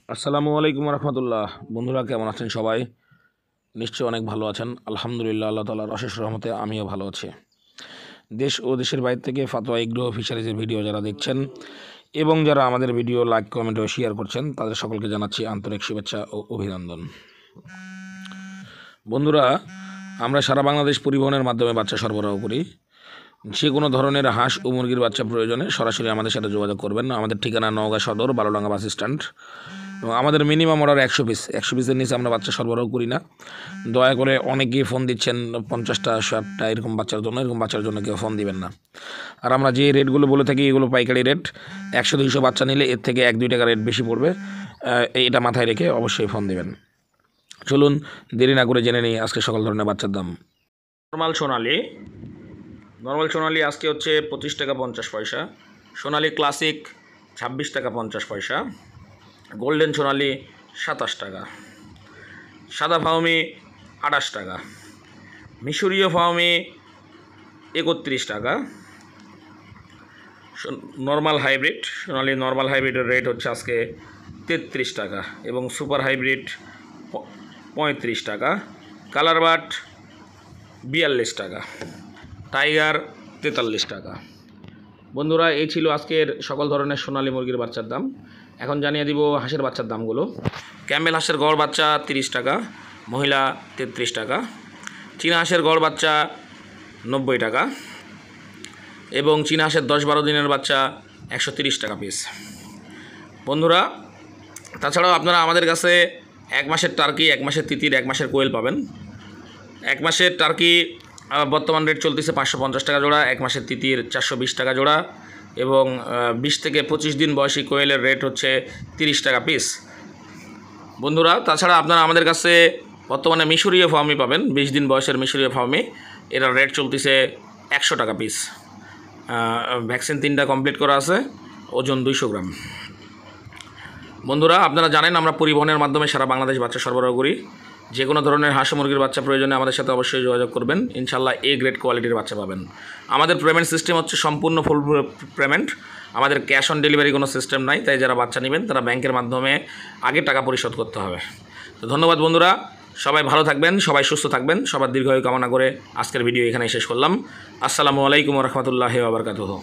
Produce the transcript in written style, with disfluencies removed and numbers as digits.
আসসালামু আলাইকুম রহমতুল্লাহ। বন্ধুরা কেমন আছেন? সবাই নিশ্চয়ই অনেক ভালো আছেন। আলহামদুলিল্লাহ, আল্লাহ তাআলার অশেষ রহমতে আমিও ভালো আছি। দেশ ও দেশের বাইরে থেকে ফাতোয়া এগ্রো ফিশারিজের ভিডিও যারা দেখছেন এবং যারা আমাদের ভিডিও লাইক, কমেন্ট ও শেয়ার করছেন, তাদের সকলকে জানাচ্ছি আন্তরিক শুভেচ্ছা ও অভিনন্দন। বন্ধুরা, আমরা সারা বাংলাদেশ পরিবহনের মাধ্যমে বাচ্চা সরবরাহ করি। যে কোনো ধরনের হাঁস ও মুরগির বাচ্চা প্রয়োজনে সরাসরি আমাদের সাথে যোগাযোগ করবেন। আমাদের ঠিকানা নওগাঁ সদর, বালুডাঙ্গা বাস স্ট্যান্ড। এবং আমাদের মিনিমাম অর্ডার 100 পিসের নিচে আমরা বাচ্চা সরবরাহ করি না। দয়া করে অনেকেই ফোন দিচ্ছেন 50টা 60টা এরকম বাচ্চার জন্য কেউ ফোন দিবেন না। আর আমরা যে রেটগুলো বলে থাকি এগুলো পাইকারি রেট। 100-200 বাচ্চা নিলে এর থেকে 1-2 টাকা রেট বেশি পড়বে। এটা মাথায় রেখে অবশ্যই ফোন দিবেন। চলুন দেরি না করে জেনে নিই আজকে সকল ধরনের বাচ্চার দাম। নর্মাল সোনালি আজকে হচ্ছে 25 টাকা 50 পয়সা। সোনালি ক্লাসিক 26 টাকা 50 পয়সা। গোল্ডেন সোনালি 27 টাকা। সাদা ফাউমি 28 টাকা। মিশরীয় ফাউমি 31 টাকা। নর্মাল হাইব্রিড সোনালি নর্মাল হাইব্রিডের রেট হচ্ছে আজকে 33 টাকা এবং সুপার হাইব্রিড 35 টাকা। কালার বাট 42 টাকা। টাইগার 43 টাকা। বন্ধুরা, এই ছিল আজকের সকল ধরনের সোনালী মুরগির বাচ্চার দাম। এখন জানিয়ে দিব হাঁসের বাচ্চার দামগুলো। ক্যাম্বেল হাঁসের গড় বাচ্চা 30 টাকা, মহিলা 33 টাকা। চীনা হাঁসের গড় বাচ্চা 90 টাকা এবং চীনা হাঁসের 10-12 দিনের বাচ্চা 130 টাকা পিস। বন্ধুরা, তাছাড়াও আপনারা আমাদের কাছে 1 মাসের টার্কি, 1 মাসের তিতির, 1 মাসের কোয়েল পাবেন। 1 মাসের টার্কি বর্তমান রেট চলতেছে 550 টাকা জোড়া, 1 মাসের তিতির 420 টাকা জোড়া এবং 20 থেকে 25 দিন বয়সী কোয়েলের রেট হচ্ছে 30 টাকা পিস। বন্ধুরা, তাছাড়া আপনারা আমাদের কাছে বর্তমানে মিশরীয় ফার্মি পাবেন, 20 দিন বয়সের মিশরীয় ফার্মি। এটার রেট চলতেছে 100 টাকা পিস। ভ্যাকসিন 3টা কমপ্লিট করা আছে, ওজন 200 গ্রাম। বন্ধুরা, আপনারা জানেন আমরা পরিবহনের মাধ্যমে সারা বাংলাদেশ বাচ্চা সরবরাহ করি। যে কোনো ধরনের হাঁস মুরগির বাচ্চা প্রয়োজনে আমাদের সাথে অবশ্যই যোগাযোগ করবেন। ইনশাল্লাহ এ গ্রেড কোয়ালিটির বাচ্চা পাবেন। আমাদের পেমেন্ট সিস্টেম হচ্ছে সম্পূর্ণ ফুল পেমেন্ট। আমাদের ক্যাশ অন ডেলিভারি কোনো সিস্টেম নাই, তাই যারা বাচ্চা নেবেন তারা ব্যাংকের মাধ্যমে আগে টাকা পরিশোধ করতে হবে। তো ধন্যবাদ বন্ধুরা, সবাই ভালো থাকবেন, সবাই সুস্থ থাকবেন, সবার দীর্ঘায়ু কামনা করে আজকের ভিডিও এখানেই শেষ করলাম। আসসালামু আলাইকুম রহমতুল্লাহি ওয়া বারাকাতুহু।